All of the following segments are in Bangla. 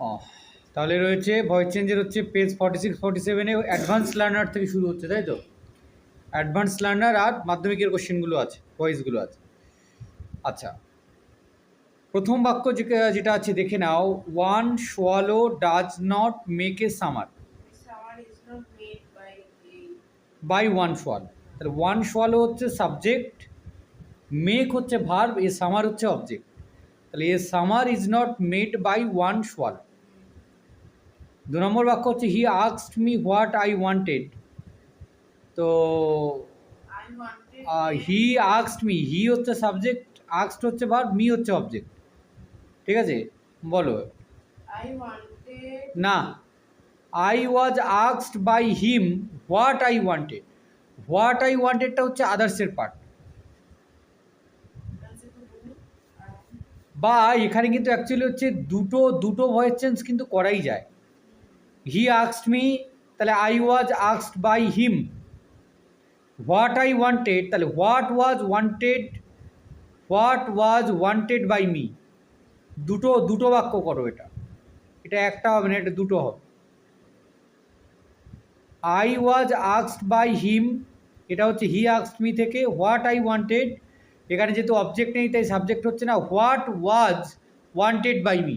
ও, তাহলে রয়েছে ভয়েস চেঞ্জের হচ্ছে পেজ 46-47-এ অ্যাডভান্স লার্নার থেকে শুরু হচ্ছে, তাই তো? অ্যাডভান্স লার্নার আর মাধ্যমিকের কোশ্চেনগুলো আছে, ভয়েসগুলো আছে। আচ্ছা, প্রথম বাক্য যেটা আছে দেখে নাও। One swallow does not make a summer. Summer is not made by a by one swallow, তাহলে ওয়ান সোয়ালো হচ্ছে সাবজেক্ট, মেক হচ্ছে ভার্ব, এ সামার হচ্ছে অবজেক্ট। তাহলে a summer is not made by one swallow. দু নম্বর বাক্য হচ্ছে he asked me what I wanted. তো I wanted he asked me, he হচ্ছে সাবজেক্ট, আস্কড হচ্ছে ভার্ব, মি হচ্ছে অবজেক্ট। ঠিক আছে, বলো। I wanted না, I was asked by him what I wanted. What I ওয়ান্টেডটা হচ্ছে আদার্সের পার্ট। also to do বা এখানে কিন্তু অ্যাকচুয়ালি হচ্ছে দুটো দুটো ভয়েস চেঞ্জ কিন্তু করাই যায়। হি আস্কড মি, তাহলে I was asked by him. What I wanted, তাহলে what was wanted by me. দুটো দুটো বাক্য করো, এটা এটা একটা হবে না, এটা দুটো হবে। I was asked by him, এটা হচ্ছে হি আস্কড মি থেকে। হোয়াট আই ওয়ান্টেড, এখানে যেহেতু অবজেক্ট নেই তাই সাবজেক্ট হচ্ছে না, what was wanted by me.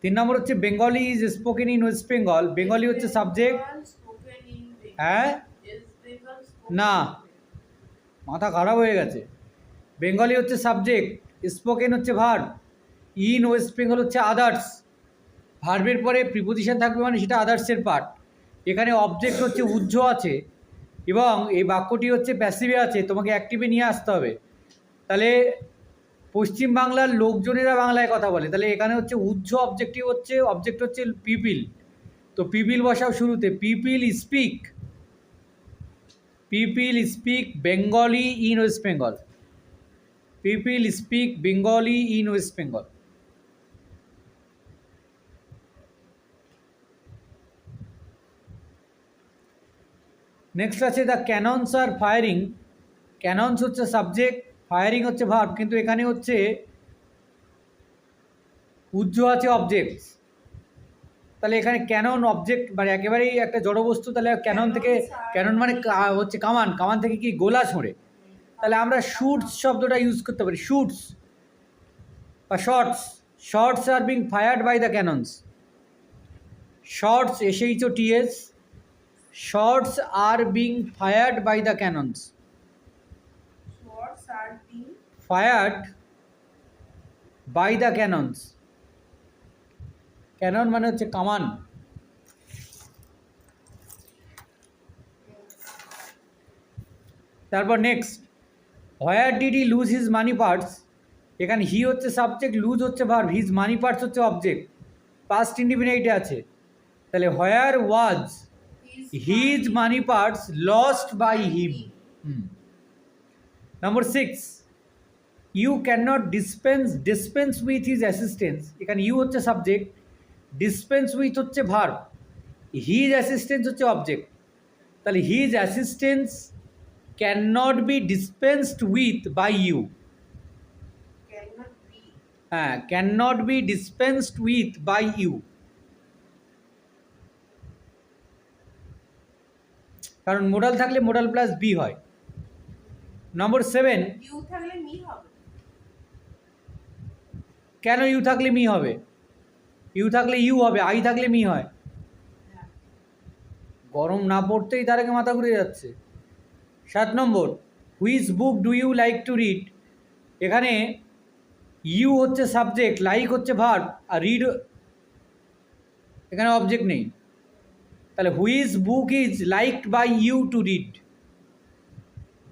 3 নম্বর হচ্ছে Bengali is spoken in West Bengal. Bengali হচ্ছে subject. Bengal spoken in Bengal. হ্যাঁ, Is Bengal spoken না, in Bengal? মাথা খারাপ হয়ে গেছে। বেঙ্গলি হচ্ছে সাবজেক্ট, স্পোকেন হচ্ছে ভার্ব, ইন ওয়েস্ট বেঙ্গল হচ্ছে আদার্স। ভার্বের পরে প্রিপোজিশন থাকবে মানে সেটা আদার্সের পার্ট। এখানে অবজেক্ট হচ্ছে উজ্জ আছে এবং এই বাক্যটি হচ্ছে প্যাসিভে আছে, তোমাকে অ্যাক্টিভে নিয়ে আসতে হবে। তাহলে পশ্চিম বাংলার লোকজনেরা বাংলায় কথা বলে, তাহলে এখানে হচ্ছে উজ্জ অবজেক্টিভ হচ্ছে, অবজেক্ট হচ্ছে পিপিল। তো পিপিল বসাও শুরুতে, people speak Bengali in West Bengal. People speak Bengali in West Bengal. Next আছে দ্য ক্যাননস আর ফায়ারিং। ক্যাননস হচ্ছে সাবজেক্ট, ফায়ারিং হচ্ছে ভার্ব, কিন্তু এখানে হচ্ছে উজ্জ আছে অবজেক্ট। তাহলে এখানে ক্যানন অবজেক্ট মানে একেবারেই একটা জড়বস্তু, তাহলে ক্যানন থেকে, ক্যানন মানে হচ্ছে কামান, কামান থেকে কি গোলা ছোঁড়ে। তাহলে আমরা শুটস শব্দটা ইউজ করতে পারি, শুটস বা shorts. Shorts are being fired by the cannons. Shorts SHOTS, shorts are being fired by the cannons. Swords are being fired by the cannons. Cannon মানে হচ্ছে কামান। তারপর next, where did he lose his money parts. এখানে হি হচ্ছে সাবজেক্ট, লুজ হচ্ছে ভার্ব, হিজ মানি পার্টস হচ্ছে অবজেক্ট, পাস্ট ইন্ডিফিনিটে আছে। তাহলে where was his money parts lost by him. Number 6, you can not dispense with his assistance. এখানে ইউ হচ্ছে সাবজেক্ট, ডিসপেন্স উইথ হচ্ছে ভার্ব, হিজ অ্যাসিস্ট্যান্স হচ্ছে অবজেক্ট। তাহলে his assistance can not be dispensed with by you. cannot be হ্যাঁ, can not be dispensed with by you, কারণ মোডাল থাকলে মোডাল প্লাস বি হয়। নম্বর 7, you থাকলে মি হবে। কেন ইউ থাকলে মি হবে? ইউ থাকলে ইউ হবে, আই থাকলে মি হয়। গরম না পড়তেই তার আগে মাথা ঘুরে যাচ্ছে। 7 number, which book do you like to read. এখানে ইউ হচ্ছে সাবজেক্ট, লাইক হচ্ছে ভার্ব, আর রিড এখানে অবজেক্ট নেই। তাহলে which book is liked by you to read.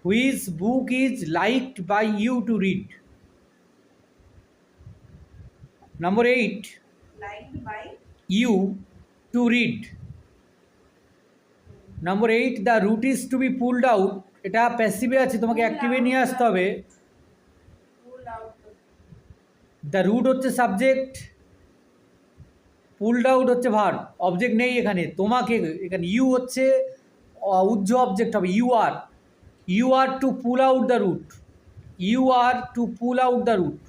Which book is liked by you to read. Number 8, Liked by you to read. Number 8, the root is to be pulled out. এটা প্যাসিভে আছে, তোমাকে অ্যাক্টিভে নিয়ে আসতে হবে। pull out the the root হচ্ছে সাবজেক্ট, পুলড আউট হচ্ছে ভার্ব, অবজেক্ট নেই এখানে। তোমাকে এখানে ইউ হচ্ছে উজ্জ অবজেক্ট হবে, you are to pull out the root. You are to pull out the root.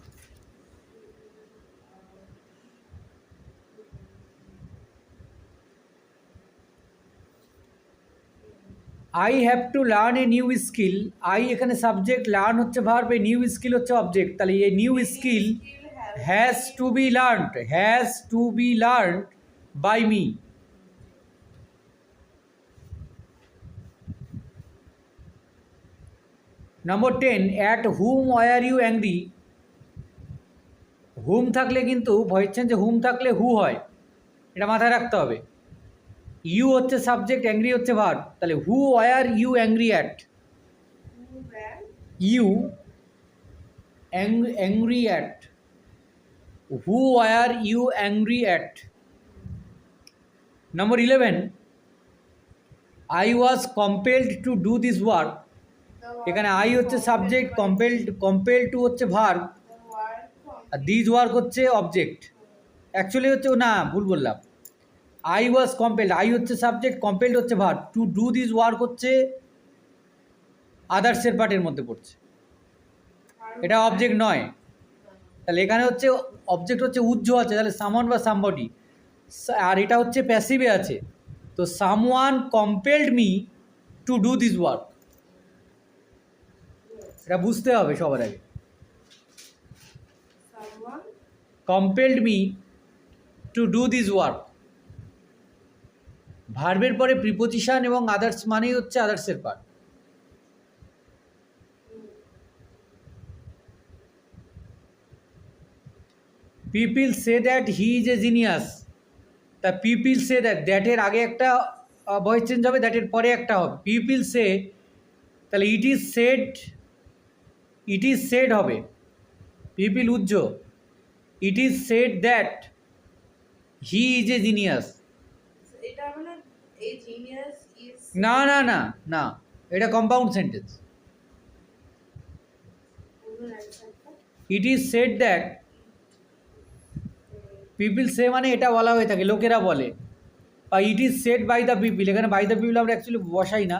I have to learn a new skill, I এখানে সাবজেক্ট, লার্ন হচ্ছে ভার্ব, এ নিউ স্কিল হচ্ছে অবজেক্ট, তাহলে এই new skill has to be learned, has to be learned by me. Number 10, at whom were you angry, whom থাকলে কিন্তু ভয়েস চেঞ্জে হুম থাকলে হু হয়, এটা মাথায় রাখতে হবে। ইউ হচ্ছে সাবজেক্ট, অ্যাংরি হচ্ছে ভার্ব, তাহলে who were you angry at, you angry at, who were you angry at. Number 11, I was compelled to do this work, এখানে আই হচ্ছে সাবজেক্ট, কম্পেলড টু হচ্ছে ভার্ব, আর দিস ওয়ার্ক হচ্ছে অবজেক্ট। অ্যাকচুয়ালি হচ্ছে না, ভুল বললাম, আই ওয়াজ কম্পেলড, আই হচ্ছে সাবজেক্ট, কম্পেলড হচ্ছে verb, to do this work হচ্ছে আদার্সের পার্টের মধ্যে পড়ছে, এটা অবজেক্ট নয়। তাহলে এখানে হচ্ছে অবজেক্ট হচ্ছে উজ্জ্ব আছে, তাহলে সামওয়ান বা সামবডি, আর এটা হচ্ছে প্যাসিভে আছে, তো someone compelled me to do this work, এটা বুঝতে হবে সবার আগে। Compelled me to do this work, ভার্বের পরে প্রিপোজিশন এবং আদার্স মানেই হচ্ছে আদার্সের part. People say that he is a genius, তা পিপিল সে দ্যাট, দ্যাটের আগে একটা ভয়েস চেঞ্জ হবে, দ্যাটের পরে একটা হবে, পিপিল সে, তাহলে ইট ইজ সেড হবে, পিপিল উজ্জ, it is said that he is a genius, এটা মানে এই জিনিয়াস ইজ না না না না, এটা compound sentence. It is said that, people say মানে এটা বলা হয়ে থাকে, লোকেরা বলে, বা it is said by the people, এখানে বাই দ্য পিপিল আমরা অ্যাকচুয়ালি বসাই না,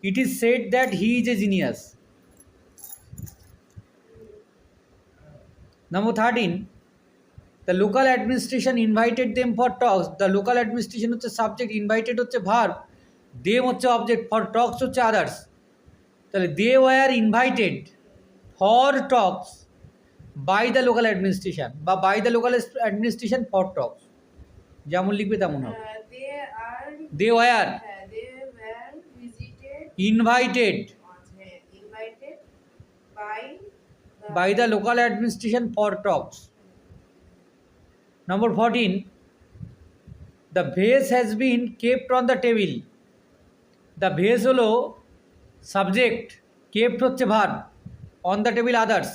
it is said that he is a genius. Number 13, the local administration invited them for talks, the local administration হচ্ছে সাবজেক্ট, ইনভাইটেড হচ্ছে ভার্ব, দেম হচ্ছে অবজেক্ট, ফর টক্স হচ্ছে আদার্স, তাহলে they were invited for talks by the local administration, বা by the local administration for talks, যেমন লিখবে তেমন হবে। they were visited invited invited by by the local administration for talks. Number 14, the vase has been kept on the table, the vase হলো সাবজেক্ট, kept হচ্ছে verb, on the table others,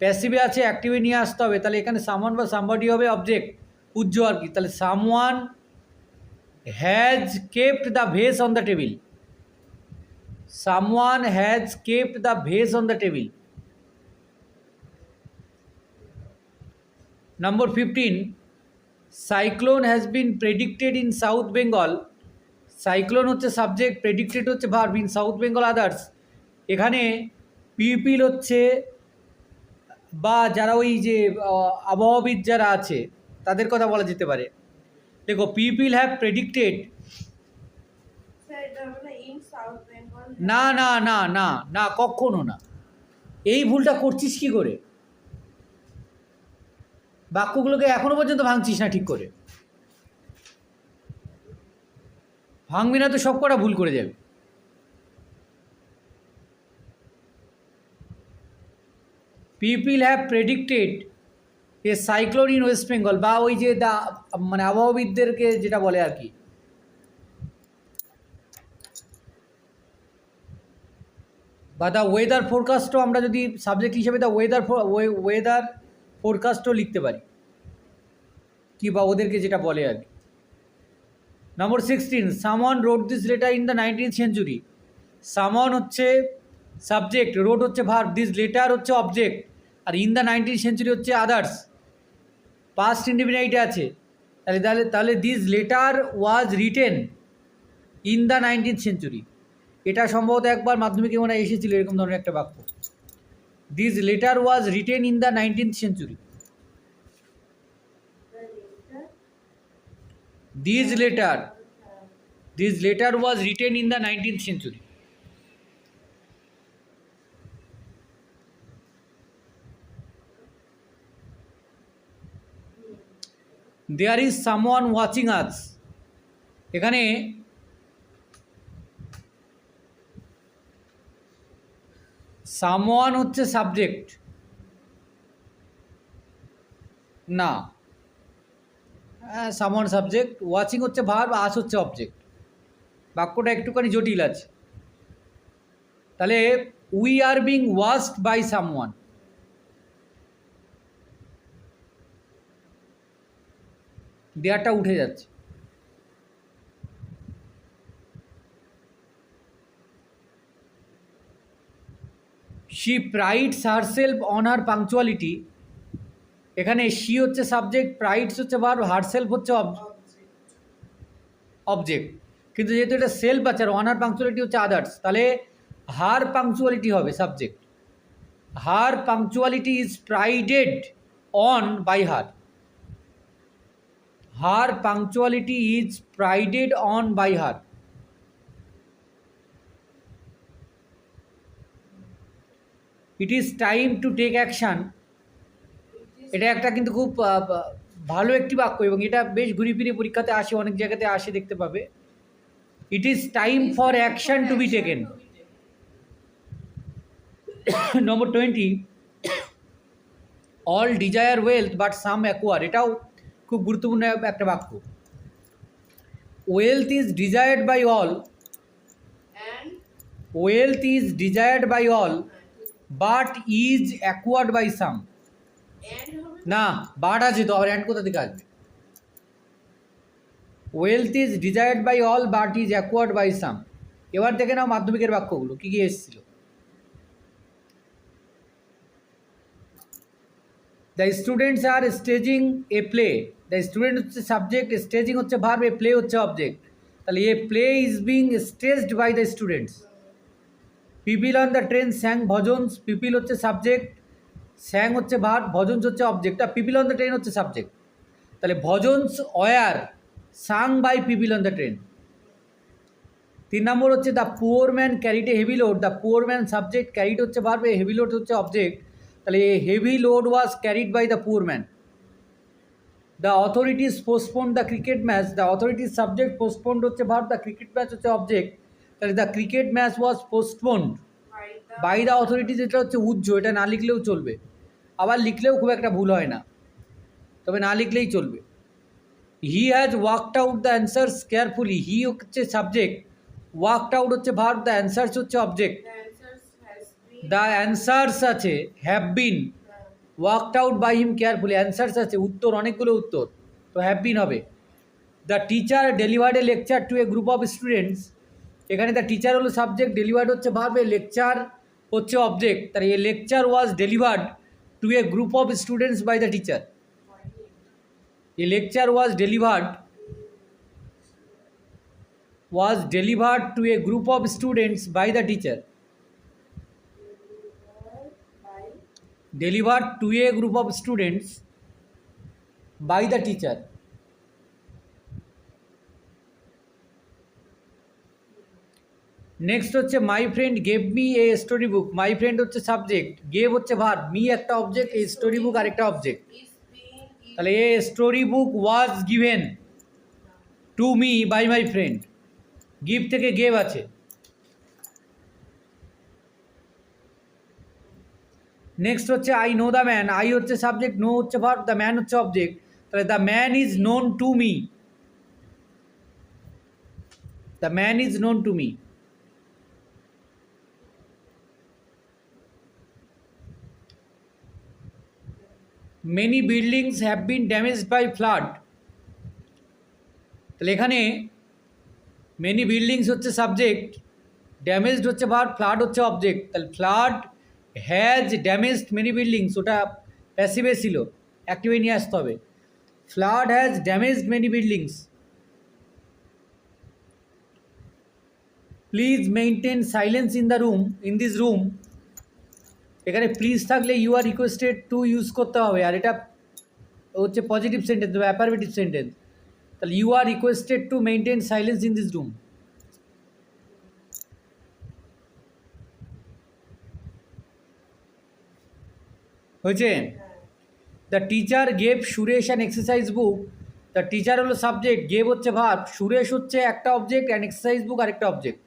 প্যাসিভে আছে, অ্যাক্টিভে নিয়ে আসতে হবে, তাহলে এখানে সামওয়ান বা সামবডি হবে অবজেক্ট, উজ্জ্ব আর কি, তাহলে someone has kept the vase on the table, someone has kept the vase on the table. Number 15, cyclone has been predicted in South Bengal, cyclone হচ্ছে সাবজেক্ট, প্রেডিক্টেড হচ্ছে verb, in south Bengal others, এখানে পিপিল হচ্ছে, বা যারা ওই যে আবহাওয়াবিদ যারা আছে তাদের কথা বলা যেতে পারে। দেখো পিপিল হ্যাভ প্রেডিক্টেড, এটা মানে in South Bengal না না না না না, কখনো না, এই ভুলটা করছিস কি করে, বাক্যগুলোকে এখনো পর্যন্ত ভাঙছিস না ঠিক করে, ভাঙবি না তো সব কটা ভুল করে যাবে। People have predicted A cyclone in West Bengal, বা ওই যে মানে আবহাওয়াবিদদেরকে যেটা বলে আর কি, বা দ্য ওয়েদার ফোরকাস্টও আমরা যদি সাবজেক্ট হিসেবে দ্য ওয়েদার ফোরকাস্টও লিখতে পারি, কি বা ওদেরকে যেটা বলে আর কি। Number 16, someone road this letter in the 19th century, someone হচ্ছে সাবজেক্ট, রোড হচ্ছে ভার্ব, দিস লেটার হচ্ছে অবজেক্ট, আর ইন দ্য 19th century হচ্ছে আদার্স, পাস্ট ইন্ডিফিনাইটে আছে, তাহলে this letter was written in the 19th century, এটা সম্ভবত একবার মাধ্যমিকে মনে হয় এসেছিল এরকম ধরনের একটা বাক্য, this letter was written in the 19th century, this letter this letter was written in the 19th century. There is someone watching us, এখানে সামওয়ান হচ্ছে সাবজেক্ট, না সামওয়ান সাবজেক্ট, ওয়াচিং হচ্ছে ভার্ব, আস হচ্ছে অবজেক্ট। বাক্যটা একটুখানি জটিল আছে। তাহলে we are being watched by someone, দেয়ারটা উঠে যাচ্ছে। She prides herself on her punctuality, এখানে শি হচ্ছে সাবজেক্ট, প্রাইডস হচ্ছে ভার্ব, হারসেলফ হচ্ছে অবজেক্ট। কিন্তু যেহেতু এটা সেলফ আছে আর অন হার পাংচুয়ালিটি হচ্ছে আদার্স, তাহলে হার পাংচুয়ালিটি হবে subject. Her punctuality is prided on by her, her punctuality is prided on by her. It is time to take action, এটা একটা কিন্তু খুব ভালো একটি বাক্য এবং এটা বেশ ঘুরে ফিরে পরীক্ষাতে আসে, অনেক জায়গাতে আসে, দেখতে পাবে। It is time for action to be taken. Number 20, all desire wealth but some acquire, এটাও খুব গুরুত্বপূর্ণ একটা বাক্য। Wealth is desired by all, wealth is desired by all but is acquired by some. না, বাট আছে তো, আবার অ্যান্ড কোথা থেকে আসবে? Wealth is desired by all but is acquired by some. এবার দেখে নাও মাধ্যমিকের বাক্যগুলো কী কী এসেছিল। The students R staging a play, the student হচ্ছে সাবজেক্ট, স্টেজিং হচ্ছে ভার্ব, এ প্লে হচ্ছে অবজেক্ট। তাহলে a play is being staged by the students. People on the train sang bhajans, people হচ্ছে সাবজেক্ট, স্যাং হচ্ছে ভার্ব, ভজনস হচ্ছে অবজেক্ট, আর পিপিল অন দ্য ট্রেন হচ্ছে সাবজেক্ট। তাহলে bhajans were sung by people on the train. 3 নম্বর হচ্ছে the poor man carried a heavy load, the poor man subject, carried হচ্ছে ভার্ব, হেভি লোড হচ্ছে অবজেক্ট। তাহলে heavy load was carried by the poor man. The authorities postponed the cricket match, the authorities subject, postponed হচ্ছে ভার্ব, দ্য ক্রিকেট ম্যাচ হচ্ছে অবজেক্ট। তাহলে the cricket match was postponed by the authorities, এটা হচ্ছে উজ্জ, এটা না লিখলেও চলবে, আবার লিখলেও খুব একটা ভুল হয় না, তবে না লিখলেই চলবে। He has worked out the answers carefully, he হচ্ছে সাবজেক্ট, ওয়ার্কড আউট হচ্ছে ভার্ব, দ্য অ্যান্সার্স হচ্ছে অবজেক্ট। দ্য অ্যান্সার্স আছে, have been, worked out by him carefully, answers আছে, উত্তর, অনেকগুলো উত্তর, তো হ্যাভ বিন হবে। The teacher delivered a lecture to a group of students, এখানে দ্য টিচার হলো সাবজেক্ট, ডেলিভার্ড হচ্ছে ভার্ব, লেকচার হচ্ছে অবজেক্ট। তাহলে a lecture was delivered to a group of students by the teacher. A lecture was delivered to a group of students by the teacher. Delivered to a group of students by the teacher. Next হচ্ছে my friend gave me a story book, my friend হচ্ছে সাবজেক্ট, গেভ হচ্ছে ভার্ব, মি একটা অবজেক্ট, এই স্টোরি বুক আরেকটা অবজেক্ট। তাহলে a story book was given to me by my friend, give থেকে গেভ আছে। নেক্সট হচ্ছে I know the man, I হচ্ছে সাবজেক্ট, নো হচ্ছে ভার্ব, দ্য ম্যান হচ্ছে অবজেক্ট। তাহলে the man is known to me, the man is known to me. Many buildings have been damaged by flood, তাহলে এখানে মেনি বিল্ডিংস হচ্ছে সাবজেক্ট, ড্যামেজড হচ্ছে ভার্ব, ফ্লাড হচ্ছে অবজেক্ট। তাহলে flood has damaged many buildings, ওটা প্যাসিভে ছিল, অ্যাক্টিভে নিয়ে আসতে হবে। Flood has damaged many buildings. Please maintain silence in the room, in this room, এখানে প্লিজ থাকলে you are requested to use করতে হবে, আর এটা হচ্ছে পজিটিভ সেন্টেন্স বা অ্যাফারমেটিভ সেন্টেন্স। তাহলে you are requested two maintain silence in this room. হয়েছে? The teacher gave Suresh an exercise book. The teacher হলো সাবজেক্ট, গেভ হচ্ছে ভার্ব, সুরেশ হচ্ছে একটা অবজেক্ট, অ্যান এক্সারসাইজ বুক আরেকটা অবজেক্ট।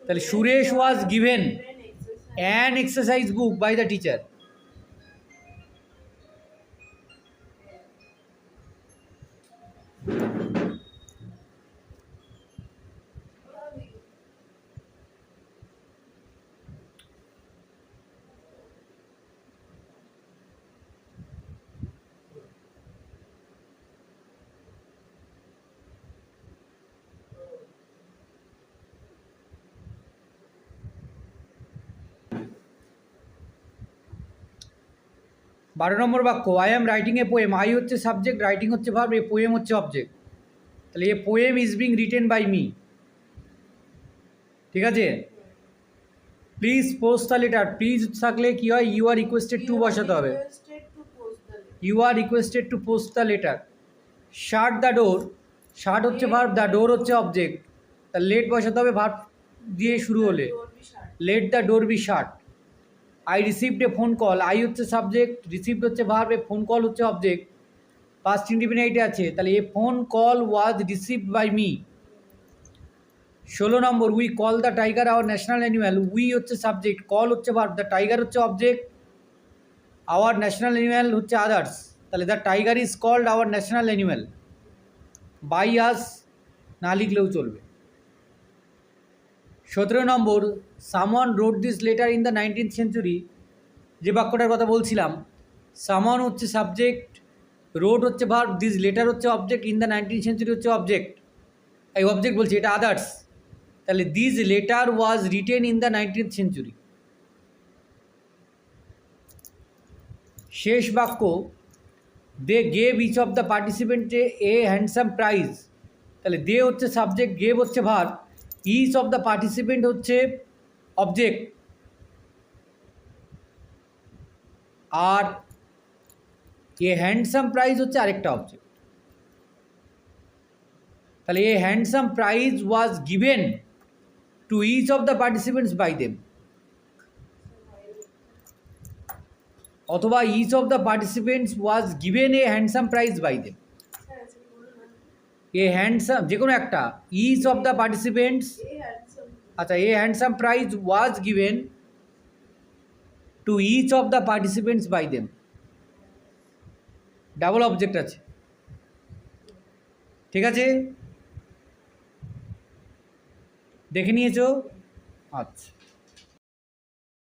তাহলে Suresh was given an exercise book by the teacher. বারো নম্বর বাক্য, I am writing a poem. I হচ্ছে সাবজেক্ট, রাইটিং হচ্ছে ভার্ব, এ পোয়েম হচ্ছে অবজেক্ট। তাহলে a poem is being written by me. ঠিক আছে? Please post the letter. Please থাকলে কী হয়, ইউ আর রিকোয়েস্টেড টু বসাতে হবে। You are requested to post the letter. Shut the door, shut হচ্ছে ভার্ব, দ্য ডোর হচ্ছে অবজেক্ট। তা লেট বসাতে হবে ভার্ব দিয়ে শুরু হলে। Let the door be shut. I received a phone call. I হচ্ছে সাবজেক্ট, রিসিভড হচ্ছে ভার্ব, এ ফোন কল হচ্ছে অবজেক্ট। পাস্ট ইন্ডিফিনিটে আছে, তাহলে a phone call was received by me. 16 number, we call the tiger our national animal. We হচ্ছে সাবজেক্ট, কল হচ্ছে ভার্ব, দ্য টাইগার হচ্ছে অবজেক্ট, আওয়ার ন্যাশনাল অ্যানিম্যাল হচ্ছে আদার্স। তাহলে the tiger is called our national animal. By আস না লিখলেও চলবে। 17 number, someone road this letter in the 19th century. যে বাক্যটার কথা বলছিলাম, সামওয়ান হচ্ছে সাবজেক্ট, রোড হচ্ছে ভার্ব, দিস লেটার হচ্ছে object, in the 19th century হচ্ছে অবজেক্ট। এই অবজেক্ট বলছি, এটা আদার্স। তাহলে this letter was written in the 19th century. শেষ বাক্য, they gave each of the পার্টিসিপেন্টে এ হ্যান্ডসাম প্রাইজ। তাহলে দে হচ্ছে সাবজেক্ট, গেভ হচ্ছে verb, each of the participant হচ্ছে অবজেক্ট, আর এ হ্যান্ডসাম প্রাইজ হচ্ছে আরেকটা অবজেক্ট। তাহলে a handsome prize was given to each of the participants by them, অথবা each of the participants was given a handsome prize by them. A handsome যে কোনো একটা, ইচ অফ দ্য পার্টিসিপেন্টস, আচ্ছা, a handsome prize was given to each of the participants by them. Double object আছে। ঠিক আছে, দেখে নিয়েছো? আচ্ছা।